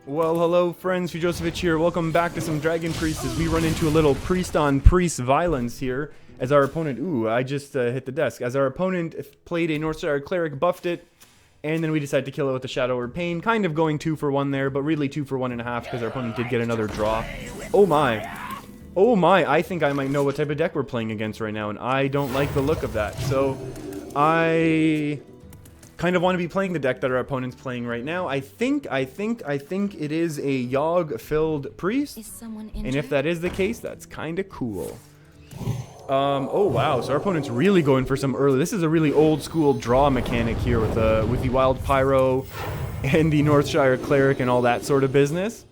Well, hello friends, Fujosevich here. Welcome back to some Dragon Priest as we run into a little priest-on-priest violence here. As our opponent, I just hit the desk. As our opponent played a Northstar Cleric, buffed it, and then we decided to kill it with the Shadow Word Pain. Kind of going 2 for 1 there, but really 2 for 1.5 because our opponent did get another draw. Oh my. Oh my, I think I might know what type of deck we're playing against right now, and I don't like the look of that. So, I kind of want to be playing the deck that our opponent's playing right now. I think it is a Yogg-filled priest. Is someone injured? And if that is the case, that's kind of cool. Oh wow, so our opponent's really going for some early. This is a really old school draw mechanic here with the Wild Pyro and the Northshire Cleric and all that sort of business.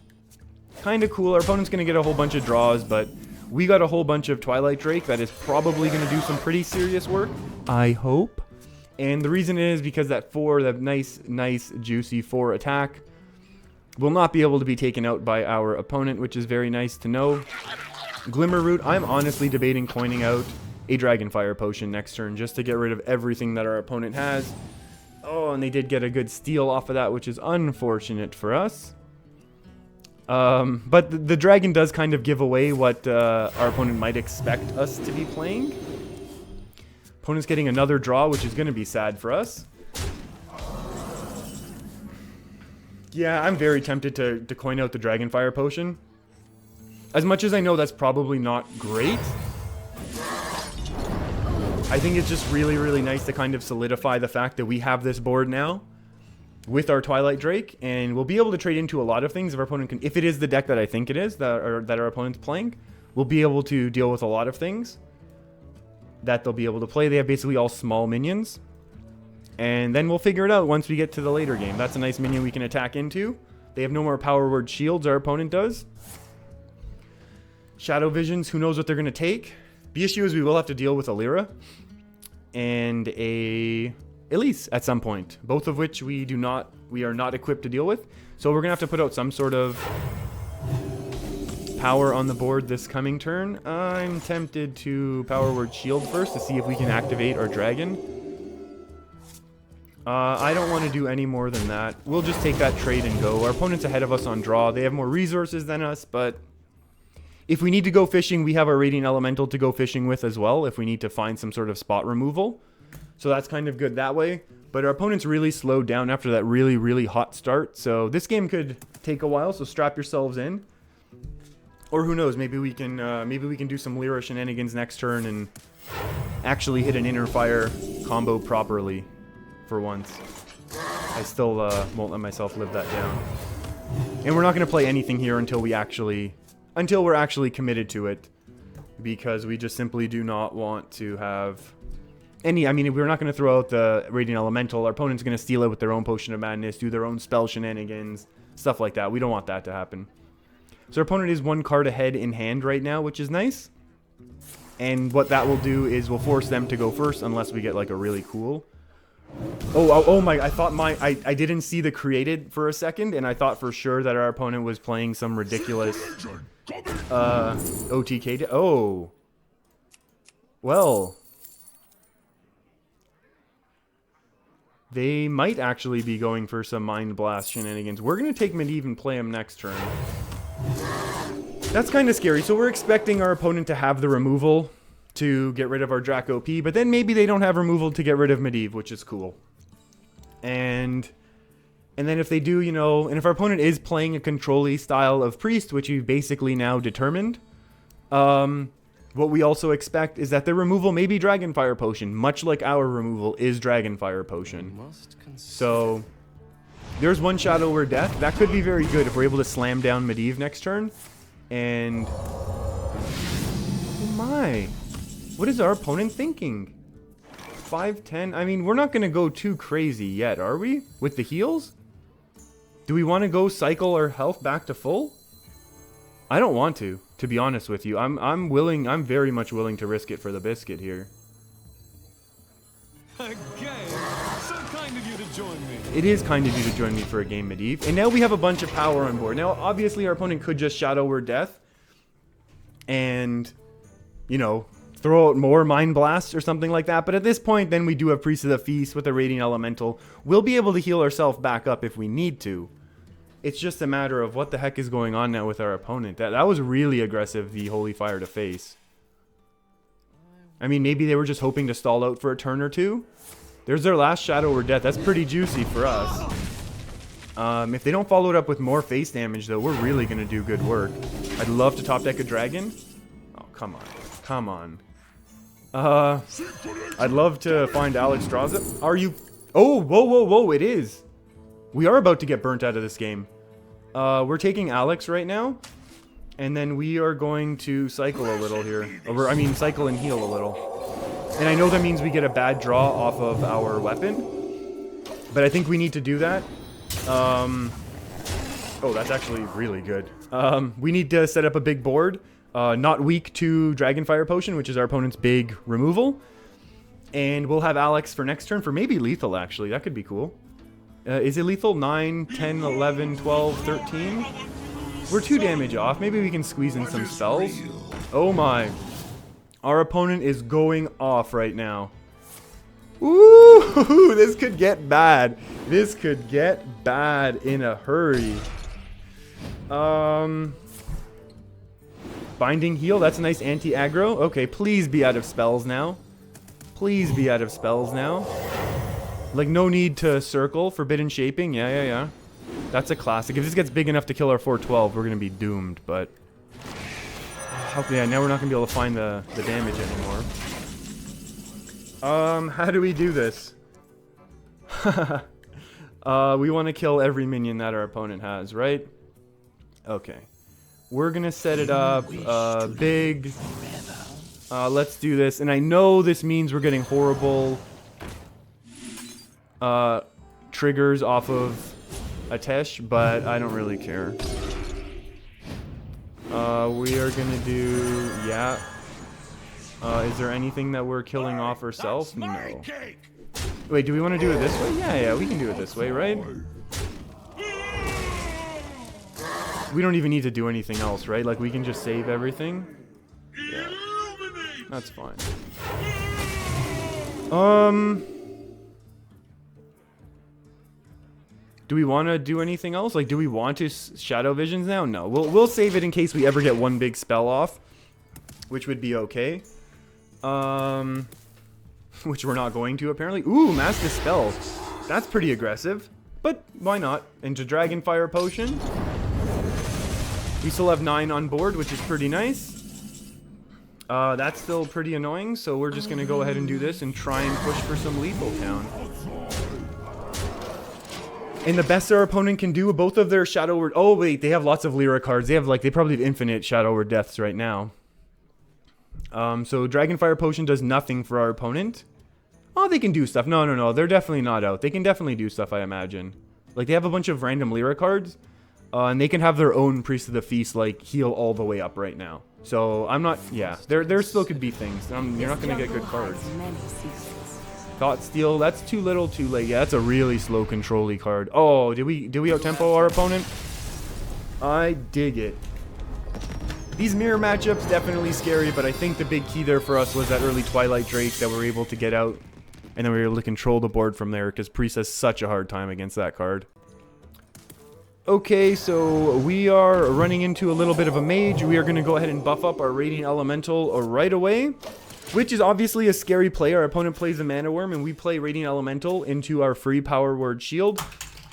Kind of cool. Our opponent's going to get a whole bunch of draws, but we got a whole bunch of Twilight Drake that is probably going to do some pretty serious work, I hope. And the reason is because that nice, juicy 4 attack will not be able to be taken out by our opponent, which is very nice to know. Glimmerroot, I'm honestly debating coining out a Dragonfire Potion next turn just to get rid of everything that our opponent has. Oh, and they did get a good steal off of that, which is unfortunate for us. But the dragon does kind of give away what our opponent might expect us to be playing. Opponent's getting another draw, which is going to be sad for us. Yeah, I'm very tempted to coin out the Dragonfire Potion. As much as I know that's probably not great, I think it's just really, really nice to kind of solidify the fact that we have this board now with our Twilight Drake, and we'll be able to trade into a lot of things if our opponent can, if it is the deck that I think it is, that our opponent's playing, we'll be able to deal with a lot of things that they'll be able to play. They have basically all small minions, and then we'll figure it out once we get to the later game. That's a nice minion we can attack into. They have no more Power Word shields, our opponent does. Shadow Visions, who knows what they're going to take. The issue is we will have to deal with a Lyra and a Elise at some point, both of which we are not equipped to deal with. So we're going to have to put out some sort of power on the board this coming turn. I'm tempted to Power Word Shield first to see if we can activate our dragon. I don't want to do any more than that. We'll just take that trade and go. Our opponent's ahead of us on draw. They have more resources than us, but if we need to go fishing, we have our Radiant Elemental to go fishing with as well if we need to find some sort of spot removal. So that's kind of good that way. But our opponent's really slowed down after that really, really hot start. So this game could take a while, so strap yourselves in. Or who knows, maybe we can do some Lyra shenanigans next turn and actually hit an Inner Fire combo properly for once. I still won't let myself live that down. And we're not going to play anything here until we're actually committed to it, because we just simply do not want to have any. I mean, we're not going to throw out the Radiant Elemental. Our opponent's going to steal it with their own Potion of Madness, do their own spell shenanigans, stuff like that. We don't want that to happen. So our opponent is 1 card ahead in hand right now, which is nice. And what that will do is we'll force them to go first unless we get like a really cool. Oh my, I thought I didn't see the created for a second, and I thought for sure that our opponent was playing some ridiculous OTK. Oh. Well. They might actually be going for some Mind Blast shenanigans. We're going to take Medivh and play him next turn. That's kind of scary. So we're expecting our opponent to have the removal to get rid of our Draco P, but then maybe they don't have removal to get rid of Medivh, which is cool. And then if they do, you know, and if our opponent is playing a control-y style of Priest, which we've basically now determined, what we also expect is that the removal may be Dragonfire Potion, much like our removal is Dragonfire Potion. So there's one Shadow Word Death. That could be very good if we're able to slam down Medivh next turn. And oh my, what is our opponent thinking? 5-10. I mean, we're not going to go too crazy yet, are we? With the heals? Do we want to go cycle our health back to full? I don't want to be honest with you. I'm very much willing to risk it for the biscuit here. Again, so kind of you to join me. It is kind of you to join me for a game, Medivh. And now we have a bunch of power on board. Now, obviously, our opponent could just Shadow Word Death and, you know, throw out more Mind Blasts or something like that. But at this point, then we do have Priest of the Feast with a Radiant Elemental. We'll be able to heal ourselves back up if we need to. It's just a matter of what the heck is going on now with our opponent. That was really aggressive, the Holy Fire to face. I mean, maybe they were just hoping to stall out for a turn or two. There's their last Shadow or Death. That's pretty juicy for us. If they don't follow it up with more face damage, though, we're really going to do good work. I'd love to top deck a dragon. Oh, come on. Come on. I'd love to find Alex Straza. Are you... Oh, whoa, whoa, whoa, it is. We are about to get burnt out of this game. We're taking Alex right now. And then we are going to cycle a little here. I mean, cycle and heal a little. And I know that means we get a bad draw off of our weapon. But I think we need to do that. Oh, that's actually really good. We need to set up a big board. Not weak to Dragonfire Potion, which is our opponent's big removal. And we'll have Alex for next turn for maybe lethal, actually. That could be cool. Is it lethal? 9, 10, 11, 12, 13? We're 2 damage off. Maybe we can squeeze in some spells. Oh my. Our opponent is going off right now. Ooh, this could get bad. This could get bad in a hurry. Binding Heal, that's a nice anti-aggro. Okay, please be out of spells now. Please be out of spells now. Like, no need to circle. Forbidden Shaping, yeah. That's a classic. If this gets big enough to kill our 412, we're going to be doomed, but... yeah, now we're not going to be able to find the damage anymore. How do we do this? We want to kill every minion that our opponent has, right? Okay. We're going to set it up big. Let's do this. And I know this means we're getting horrible triggers off of Atesh, but I don't really care. We are going to do... Yeah. Is there anything that we're killing off ourselves? No. Wait, do we want to do it this way? Yeah, we can do it this way, right? We don't even need to do anything else, right? Like, we can just save everything. Yeah. That's fine. Do we want to do anything else? Like, do we want to Shadow Visions now? No. We'll save it in case we ever get one big spell off, which would be okay. Which we're not going to, apparently. Ooh, Mass Dispel. That's pretty aggressive. But why not? Into Dragonfire Potion. We still have 9 on board, which is pretty nice. That's still pretty annoying, so we're just going to go ahead and do this and try and push for some lethal count. And the best our opponent can do with both of their Shadow Word... Oh, wait, they have lots of Lyra cards. They probably have infinite Shadow Word Deaths right now. So Dragonfire Potion does nothing for our opponent. Oh, they can do stuff. No. They're definitely not out. They can definitely do stuff, I imagine. Like, they have a bunch of random Lyra cards. And they can have their own Priest of the Feast, like, heal all the way up right now. So, I'm not... Yeah, there still could be things. You're not going to get good cards. Thought Steal, that's too little, too late. Yeah, that's a really slow control-y card. Oh, did we out-tempo our opponent? I dig it. These mirror matchups, definitely scary, but I think the big key there for us was that early Twilight Drake that we were able to get out. And then we were able to control the board from there, because Priest has such a hard time against that card. Okay, so we are running into a little bit of a mage. We are going to go ahead and buff up our Radiant Elemental right away, which is obviously a scary play. Our opponent plays a Mana Worm, and we play Radiant Elemental into our free Power Word Shield.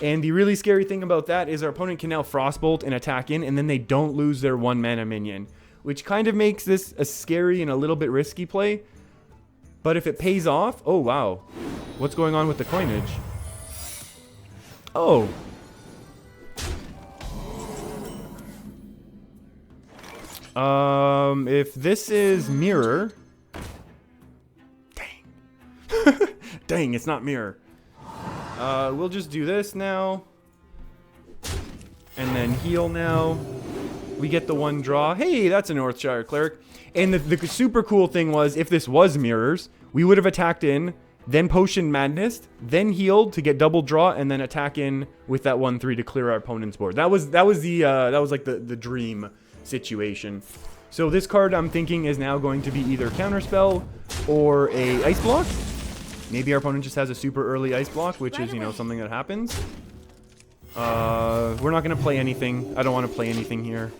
And the really scary thing about that is our opponent can now Frostbolt and attack in, and then they don't lose their 1 mana minion, which kind of makes this a scary and a little bit risky play. But if it pays off... Oh, wow. What's going on with the coinage? Oh. If this is Mirror... Dang. Dang, it's not Mirror. We'll just do this now. And then heal now. We get the 1 draw. Hey, that's a Northshire Cleric. And the super cool thing was, if this was Mirrors, we would have attacked in, then Potion Madness, then healed to get double draw, and then attack in with that 1/3 to clear our opponent's board. That was like the dream situation. So this card, I'm thinking, is now going to be either Counterspell or a Ice Block. Maybe our opponent just has a super early Ice Block, which is, you know, something that happens. We're not going to play anything. I don't want to play anything here.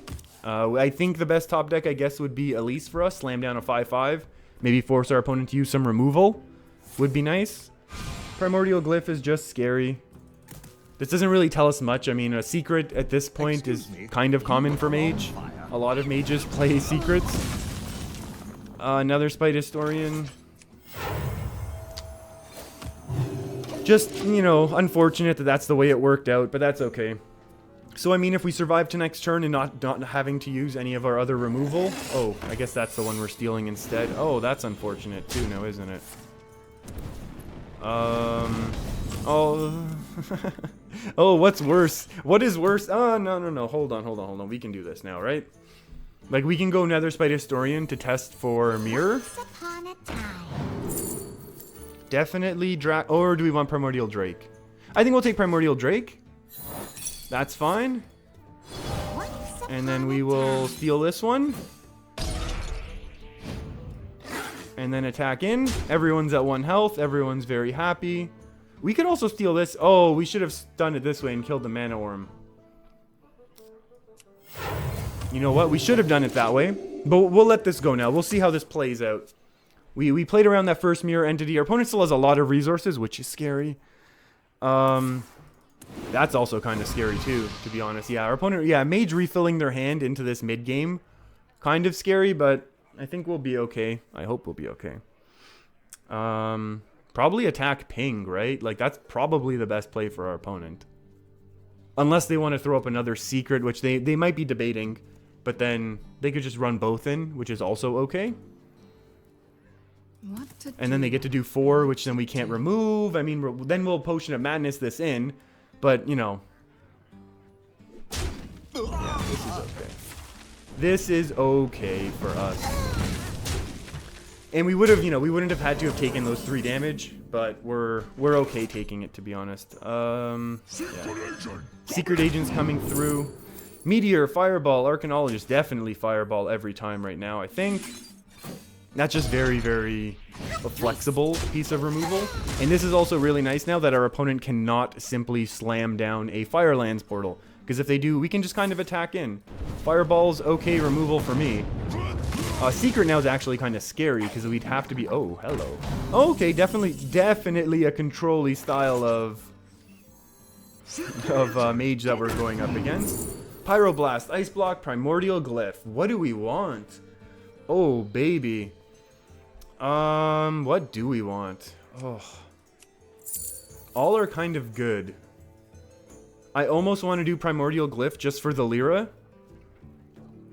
I think the best top deck, I guess, would be Elise for us. Slam down a 5/5. Maybe force our opponent to use some removal. Would be nice. Primordial Glyph is just scary. This doesn't really tell us much. I mean, a secret at this point is kind of common for Mage. A lot of mages play secrets. Another Spite Historian. Just, you know, unfortunate that that's the way it worked out, but that's okay. So, I mean, if we survive to next turn and not having to use any of our other removal... Oh, I guess that's the one we're stealing instead. Oh, that's unfortunate too now, isn't it? Oh... Oh, what's worse? What is worse? Oh, no. Hold on. We can do this now, right? Like, we can go Nether Spite Historian to test for Mirror. Once upon a time. Definitely or do we want Primordial Drake? I think we'll take Primordial Drake. That's fine. And then we will steal this one. And then attack in. Everyone's at 1 health. Everyone's very happy. We could also steal this. Oh, we should have done it this way and killed the Mana Orb. You know what? We should have done it that way. But we'll let this go now. We'll see how this plays out. We played around that first mirror entity. Our opponent still has a lot of resources, which is scary. That's also kind of scary too, to be honest. Yeah, our opponent, Mage refilling their hand into this mid game. Kind of scary, but I think we'll be okay. I hope we'll be okay. Probably attack Ping, right? Like, that's probably the best play for our opponent. Unless they want to throw up another secret, which they might be debating. But then they could just run both in, which is also okay. And then they get to do 4, which then we can't remove. I mean, then we'll Potion of Madness this in. But, you know. Yeah, this is okay. This is okay for us. And we would have, you know, we wouldn't have had to have taken those 3 damage. But we're okay taking it, to be honest. Yeah. Secret Agent's coming through. Meteor, Fireball, Arcanologist. Definitely Fireball every time right now, I think. That's just very, very a flexible piece of removal. And this is also really nice now that our opponent cannot simply slam down a Firelands portal. Because if they do, we can just kind of attack in. Fireball's okay removal for me. Secret now is actually kind of scary because we'd have to be... Oh, hello. Okay, definitely a control-y style of Mage that we're going up against. Pyroblast, Ice Block, Primordial Glyph. What do we want? Oh, baby. What do we want? Oh. All are kind of good. I almost want to do Primordial Glyph just for the Lyra.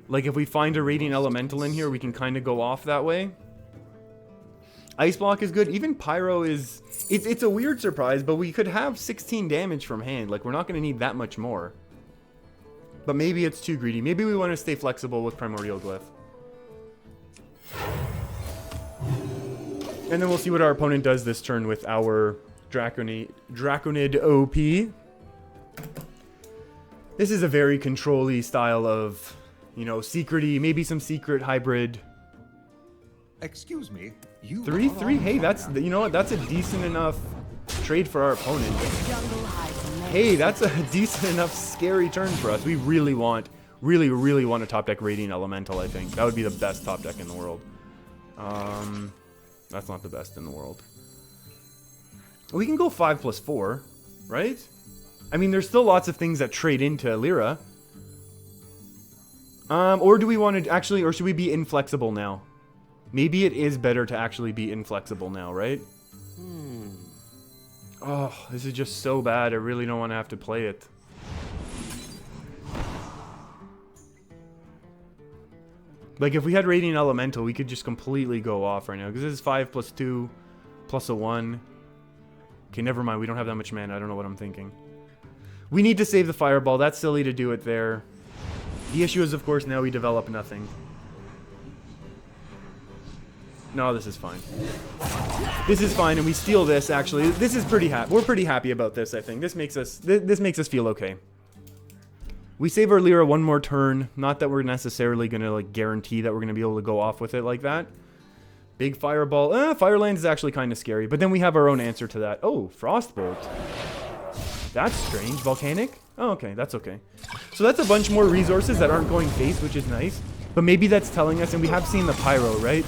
Like, if we find a Radiant Elemental in here, we can kind of go off that way. Ice Block is good. Even Pyro is... It's a weird surprise, but we could have 16 damage from hand. Like, we're not going to need that much more. But maybe it's too greedy. Maybe we want to stay flexible with Primordial Glyph. And then we'll see what our opponent does this turn with our Draconid OP. This is a very control-y style of, you know, secret-y, maybe some secret hybrid. Excuse me. You 3/3. Hey, that's, you know what? That's a decent enough trade for our opponent. Hey, that's a decent enough scary turn for us. We really want a top deck Radiant Elemental, I think. That would be the best top deck in the world. That's not the best in the world. We can go 5+4, right? I mean, there's still lots of things that trade into Lyra. Or do we want to actually, or should we be inflexible now? Maybe it is better to actually be inflexible now, right? Oh, this is just so bad. I really don't want to have to play it. Like, if we had Radiant Elemental, we could just completely go off right now. Because this is 5+2 plus a 1. Okay, never mind. We don't have that much mana. I don't know what I'm thinking. We need to save the Fireball. That's silly to do it there. The issue is, of course, now we develop nothing. No, this is fine. This is fine, and we steal this, actually. This is pretty happy. We're pretty happy about this, I think. This makes us feel okay. We save our Lyra one more turn. Not that we're necessarily going to, like, guarantee that we're going to be able to go off with it like that. Big Fireball. Firelands is actually kind of scary, but then we have our own answer to that. Oh, Frostbolt. That's strange. Volcanic? Oh, okay, that's okay. So that's a bunch more resources that aren't going face, which is nice. But maybe that's telling us, and we have seen the pyro, right?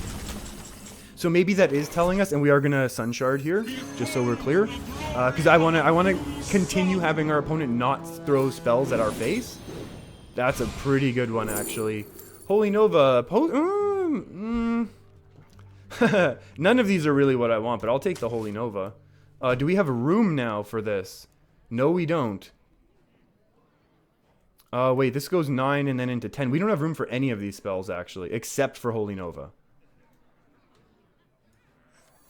So maybe that is telling us, and we are gonna Sun Shard here, just so we're clear. Because I wanna continue having our opponent not throw spells at our face. That's a pretty good one, actually. Holy Nova. None of these are really what I want, but I'll take the Holy Nova. Do we have room now for this? No, we don't. Wait, this goes 9 and then into 10. We don't have room for any of these spells, actually, except for Holy Nova.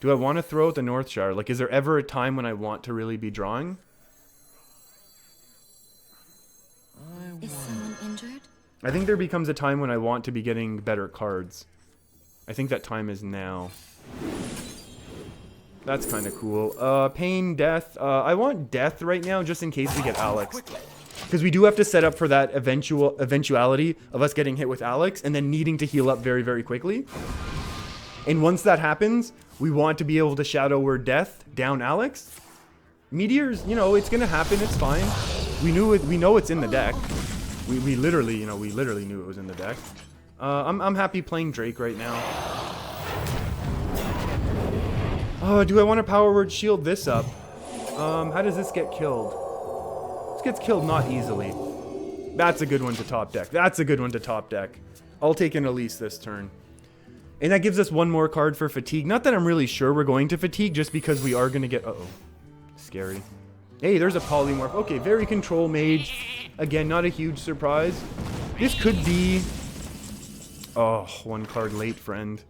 Do I want to throw at the North Shard? Like, is there ever a time when I want to really be drawing? Is someone injured? I think there becomes a time when I want to be getting better cards. I think that time is now. That's kind of cool. Pain, Death. I want Death right now just in case we get Alex. Because we do have to set up for that eventuality of us getting hit with Alex and then needing to heal up very, very quickly. And once that happens, we want to be able to Shadow Word Death down Alex. Meteors, you know, it's gonna happen. It's fine. We know it's in the deck. We literally, you know, we literally knew it was in the deck. I'm happy playing Drake right now. Do I want to Power Word Shield this up? How does this get killed? This gets killed not easily. That's a good one to top deck. That's a good one to top deck. I'll take an Elise this turn. And that gives us one more card for Fatigue. Not that I'm really sure we're going to Fatigue, just because we are going to get... Uh-oh. Scary. Hey, there's a Polymorph. Okay, very Control Mage. Again, not a huge surprise. This could be... Oh, one card late, friend.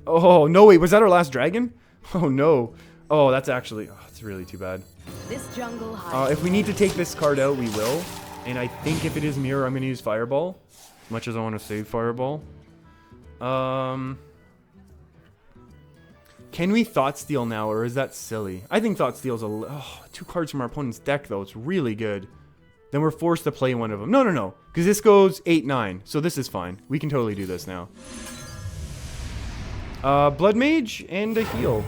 Oh, no, wait, was that our last dragon? Oh, no. Oh, that's actually... Oh, it's really too bad. This jungle if we need to take this card out, we will. And I think if it is Mirror, I'm going to use Fireball. As much as I want to save Fireball. Can we Thought Steal now, or is that silly? I think Thought Steal's a... 2 cards from our opponent's deck, though. It's really good. Then we're forced to play one of them. No. Because this goes 8-9. So this is fine. We can totally do this now. Blood Mage and a heal.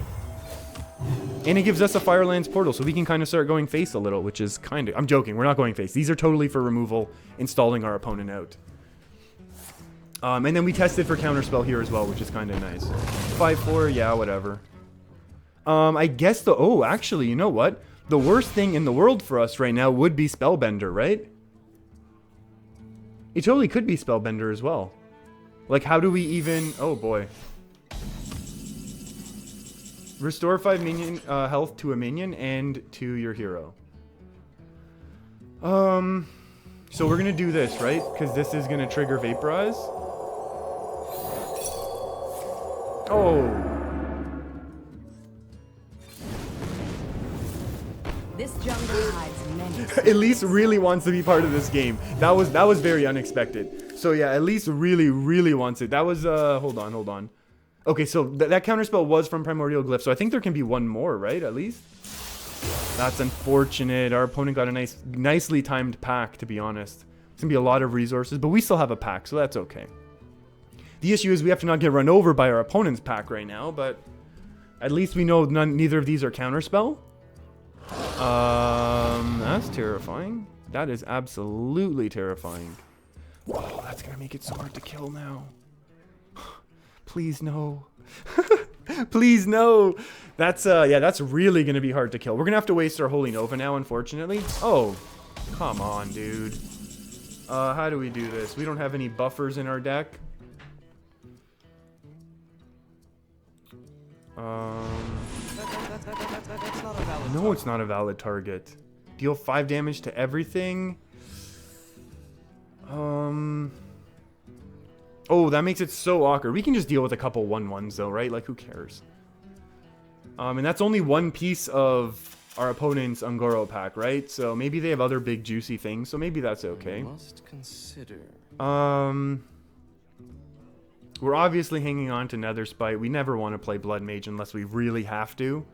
And it gives us a Firelands Portal, so we can kind of start going face a little, which is kind of... I'm joking. We're not going face. These are totally for removal, installing our opponent out. And then we tested for Counterspell here as well, which is kind of nice. 5-4, yeah, whatever. I guess the... Oh, actually, you know what? The worst thing in the world for us right now would be Spellbender, right? It totally could be Spellbender as well. Like, how do we even... Oh, boy. Restore 5 minion health to a minion and to your hero. So we're gonna do this, right? Because this is gonna trigger Vaporize. Oh. This jungle hides many. Elise really wants to be part of this game. That was very unexpected. So yeah, Elise really wants it. That was hold on. Okay, so that counterspell was from Primordial Glyph, so I think there can be one more, right? At least. That's unfortunate. Our opponent got a nicely timed pack, to be honest. It's gonna be a lot of resources, but we still have a pack, so that's okay. The issue is we have to not get run over by our opponent's pack right now, but at least we know neither of these are counterspell. That's terrifying. That is absolutely terrifying. Oh, that's gonna make it so hard to kill now. Please no. Please no. That's yeah, that's really gonna be hard to kill. We're gonna have to waste our Holy Nova now, unfortunately. Oh, come on, dude. How do we do this? We don't have any buffers in our deck. No, it's not a valid target. Deal 5 damage to everything. Oh, that makes it so awkward. We can just deal with a couple 1/1s though, right? Like, who cares? And that's only one piece of our opponent's Ungoro pack, right? So maybe they have other big juicy things, so maybe that's okay. Must consider. We're obviously hanging on to Nether Spite. We never want to play Blood Mage unless we really have to.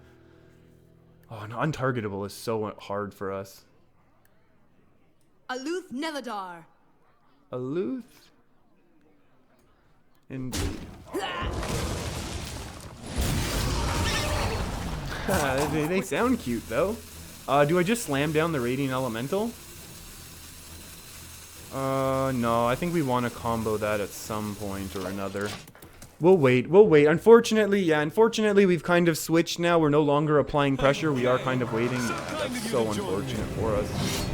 Oh, no, untargetable is so hard for us. Aluth Neladar. Aluth? Indeed. they sound cute, though. Do I just slam down the Radiant Elemental? No, I think we want to combo that at some point or another. We'll wait, we'll wait. Unfortunately, unfortunately we've kind of switched now. We're no longer applying pressure. We are kind of waiting. Yeah, that's so unfortunate for us.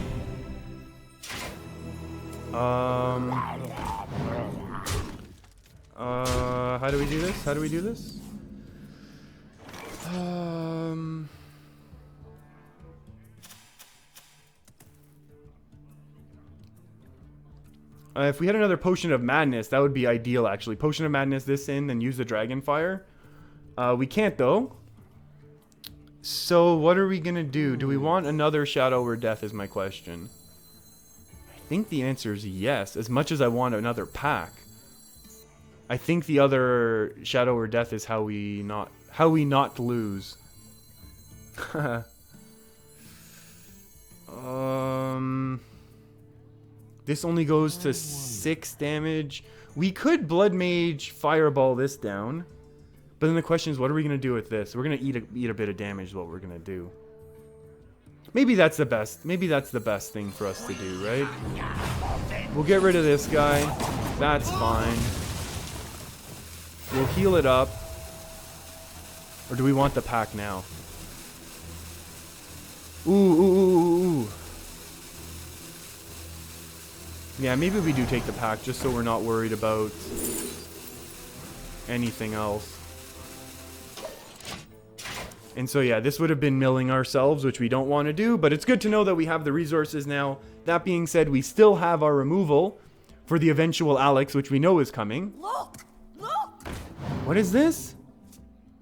How do we do this? How do we do this? If we had another Potion of Madness, that would be ideal, actually. Potion of Madness this in, then use the Dragon Fire. We can't, though. So, what are we going to do? Do we want another Shadow or Death is my question. I think the answer is yes, as much as I want another pack. I think the other Shadow or Death is how we not lose. This only goes to 6 damage. We could Blood Mage Fireball this down. But then the question is, what are we going to do with this? We're going to eat a bit of damage is what we're going to do. Maybe that's the best. Maybe that's the best thing for us to do, right? We'll get rid of this guy. That's fine. We'll heal it up. Or do we want the pack now? Ooh. Yeah, maybe we do take the pack just so we're not worried about anything else. And so yeah, this would have been milling ourselves, which we don't want to do, but it's good to know that we have the resources now. That being said, we still have our removal for the eventual Alex, which we know is coming. Look! What is this?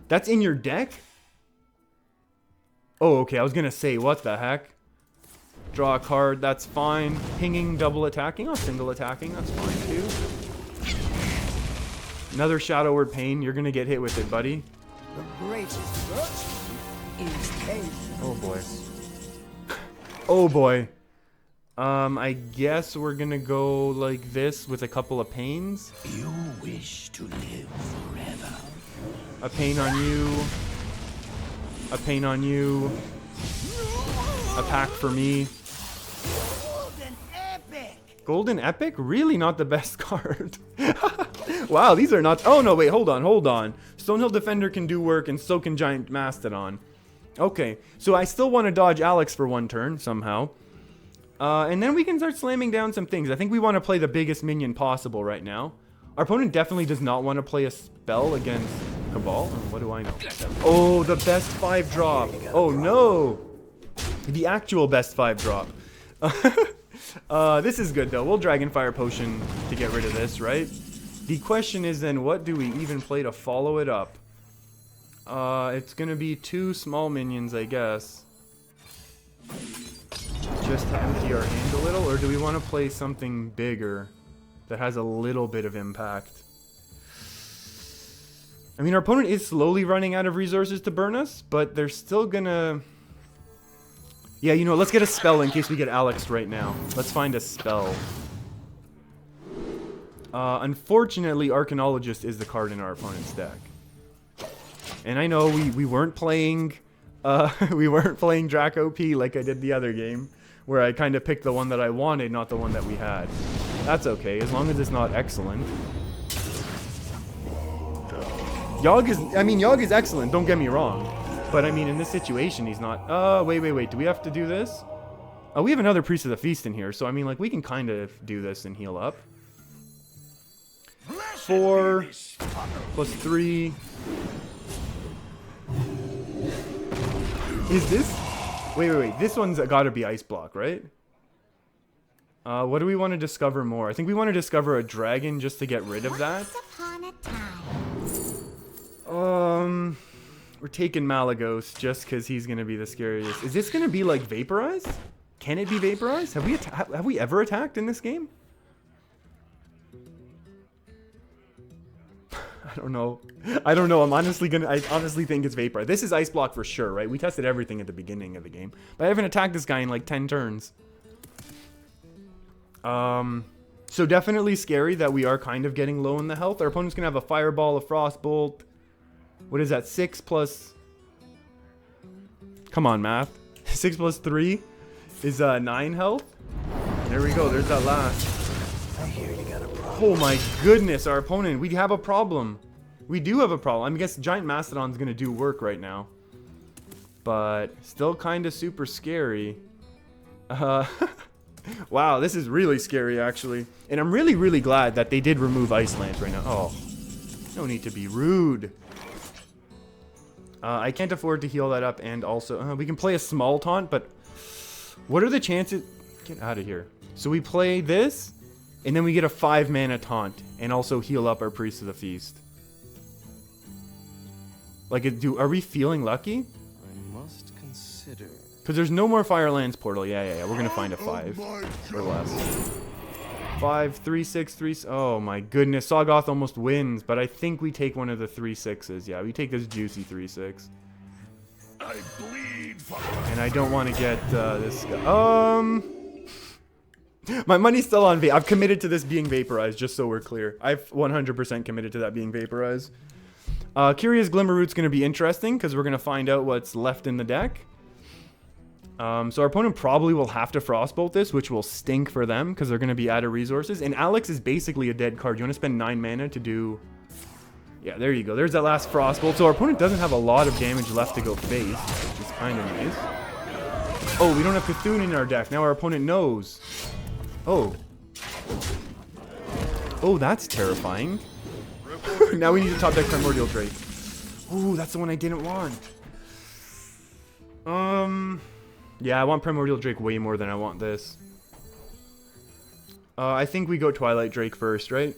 That's in your deck? Oh, okay, I was gonna say, what the heck? Draw a card, that's fine. Pinging, double attacking, single attacking, that's fine too. Another Shadow Word Pain, you're gonna get hit with it, buddy. The greatest virtue is patience. Oh boy. Oh boy. I guess we're gonna go like this with a couple of pains. You wish to live forever. A pain on you. A pain on you. A pack for me. Golden epic. Golden Epic? Really not the best card. Wow, these are not... Oh, no, wait, hold on. Stonehill Defender can do work, and so can Giant Mastodon. Okay, so I still want to dodge Alex for one turn, somehow. And then we can start slamming down some things. I think we want to play the biggest minion possible right now. Our opponent definitely does not want to play a spell against Cabal. Oh, what do I know? Oh, the best 5 drop. Oh, no. The actual best 5 drop. This is good, though. We'll Dragonfire Potion to get rid of this, right? The question is then, what do we even play to follow it up? It's going to be 2 small minions, I guess. Just to empty our hand a little, or do we want to play something bigger that has a little bit of impact? I mean, our opponent is slowly running out of resources to burn us, but they're still gonna... Yeah, you know, let's get a spell in case we get Alex right now. Let's find a spell. Unfortunately, Arcanologist is the card in our opponent's deck. And I know we weren't playing... we weren't playing Draco P like I did the other game, where I kind of picked the one that I wanted, not the one that we had. That's okay, as long as it's not excellent. Yogg is excellent, don't get me wrong. But I mean, in this situation, he's not... wait, do we have to do this? Oh, we have another Priest of the Feast in here, so I mean, like, we can kind of do this and heal up. 4 plus 3... Is this... Wait. This one's gotta be Ice Block, right? What do we want to discover more? I think we want to discover a dragon just to get rid of that. We're taking Malagos just because he's gonna be the scariest. Is this gonna be like Vaporized? Can it be Vaporized? Have we ever attacked in this game? I don't know. I honestly think it's Vapor. This is Ice Block for sure, right? We tested everything at the beginning of the game. But I haven't attacked this guy in like 10 turns. So definitely scary that we are kind of getting low in the health. Our opponent's going to have a Fireball, a Frostbolt. What is that? 6 plus... Come on, math. 6 plus 3 is 9 health. There we go. There's that last. Oh my goodness, our opponent. We have a problem. We do have a problem. I guess Giant Mastodon's going to do work right now. But still kind of super scary. Wow, this is really scary, actually. And I'm really, really glad that they did remove Iceland right now. Oh, no need to be rude. I can't afford to heal that up, and also, we can play a small taunt, but what are the chances? Get out of here. So we play this, and then we get a 5-mana taunt, and also heal up our Priest of the Feast. Like, are we feeling lucky? I must consider. Because there's no more Firelands Portal. Yeah. We're going to find a 5 or less. 5, 3, 6, 3. Oh my goodness. Soggoth almost wins, but I think we take one of the 3 6s. Yeah, we take this juicy 3 6. I bleed. And I don't want to get this guy. My money's still on I've committed to this being vaporized, just so we're clear. I've 100% committed to that being vaporized. Curious Glimmerroot's going to be interesting, because we're going to find out what's left in the deck. So our opponent probably will have to Frostbolt this, which will stink for them, because they're going to be out of resources. And Alex is basically a dead card. You want to spend 9 mana to do... Yeah, there you go. There's that last Frostbolt. So our opponent doesn't have a lot of damage left to go face, which is kind of nice. Oh, we don't have Cthulhu in our deck. Now our opponent knows. Oh. Oh, that's terrifying. Now we need to top deck Primordial Drake. Ooh, that's the one I didn't want. Yeah, I want Primordial Drake way more than I want this. I think we go Twilight Drake first, right?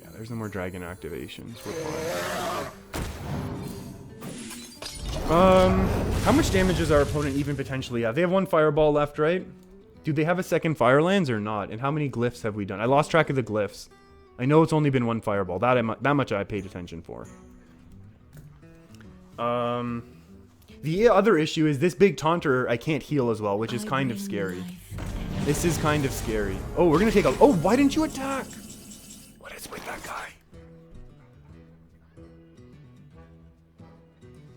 Yeah, there's no more dragon activations. We're fine. How much damage does our opponent even potentially have? They have 1 Fireball left, right? Do they have a second Firelands or not? And how many glyphs have we done? I lost track of the glyphs. I know it's only been 1 Fireball. That much I paid attention for. The other issue is this big taunter I can't heal as well, which is kind of scary. This is kind of scary. Oh, we're gonna take a... Oh, why didn't you attack? What is with that guy?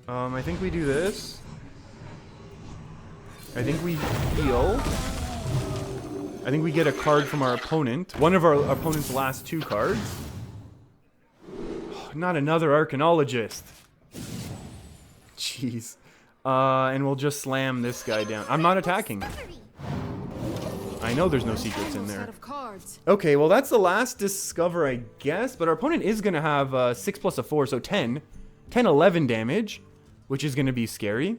I think we do this. I think we heal. I think we get a card from our opponent. One of our opponent's last 2 cards. Not another Arcanologist. Jeez. And we'll just slam this guy down. I'm not attacking. I know there's no secrets in there. Okay, well that's the last Discover, I guess. But our opponent is going to have 6 plus a 4, so 10. 10, 11 damage, which is going to be scary.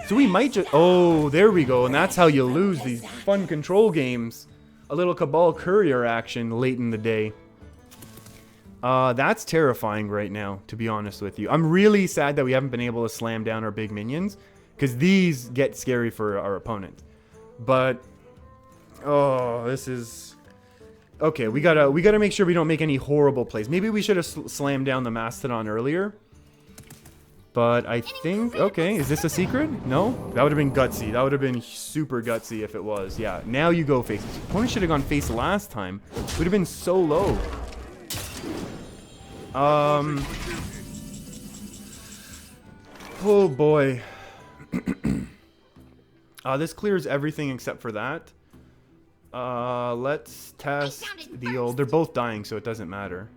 So we might just... Oh, there we go. And that's how you lose these fun control games. A little Cabal Courier action late in the day. That's terrifying right now, to be honest with you. I'm really sad that we haven't been able to slam down our big minions, because these get scary for our opponent. But... Oh, this is... Okay, we gotta make sure we don't make any horrible plays. Maybe we should have slammed down the Mastodon earlier. But I think... Okay, is this a secret? No? That would have been gutsy. That would have been super gutsy if it was. Yeah, now you go face. Opponent should have gone face last time. Would have been so low. Oh boy. This clears everything except for that. Let's test the old... They're both dying, so it doesn't matter.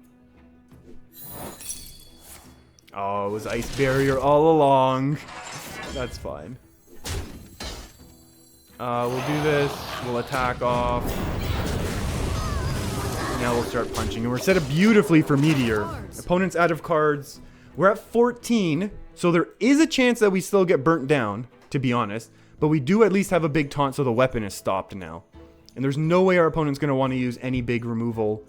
Oh, it was Ice Barrier all along. That's fine. We'll do this. We'll attack off. Now we'll start punching. And we're set up beautifully for Meteor. Opponent's out of cards. We're at 14. So there is a chance that we still get burnt down, to be honest. But we do at least have a big taunt, so the weapon is stopped now. And there's no way our opponent's going to want to use any big removal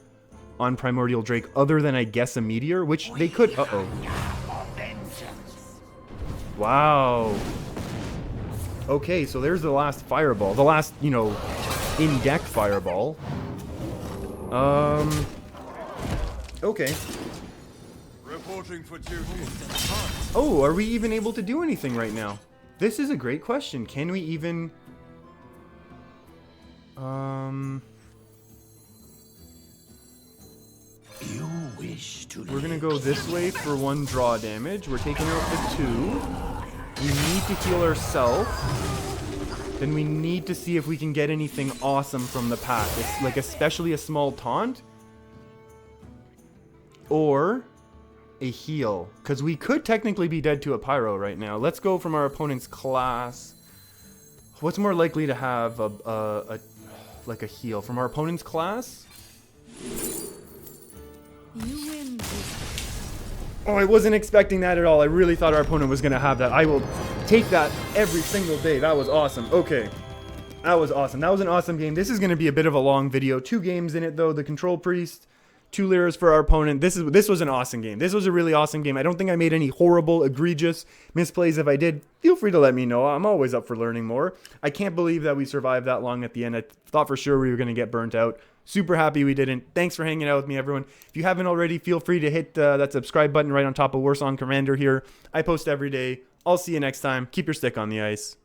on Primordial Drake other than, I guess, a Meteor, which they could... Uh-oh. Wow. Okay, so there's the last Fireball. The last, you know, in-deck Fireball. Okay. Reporting for duty. Oh, are we even able to do anything right now? This is a great question. Can we even... You wish to We're gonna go this way for 1 draw damage. We're taking out the 2. We need to heal ourselves. then we need to see if we can get anything awesome from the pack. It's like especially a small taunt or a heal, because we could technically be dead to a pyro right now. Let's go from our opponent's class. What's more likely to have like a heal from our opponent's class? You win this. Oh, I wasn't expecting that at all. I really thought our opponent was going to have that. I will take that every single day. That was awesome. Okay. That was awesome. That was an awesome game. This is going to be a bit of a long video. 2 games in it, though. The Control Priest, 2 Lyras for our opponent. This was an awesome game. This was a really awesome game. I don't think I made any horrible, egregious misplays. If I did, feel free to let me know. I'm always up for learning more. I can't believe that we survived that long at the end. I thought for sure we were going to get burnt out. Super happy we didn't. Thanks for hanging out with me, everyone. If you haven't already, feel free to hit that subscribe button right on top of Warsong Commander here. I post every day. I'll see you next time. Keep your stick on the ice.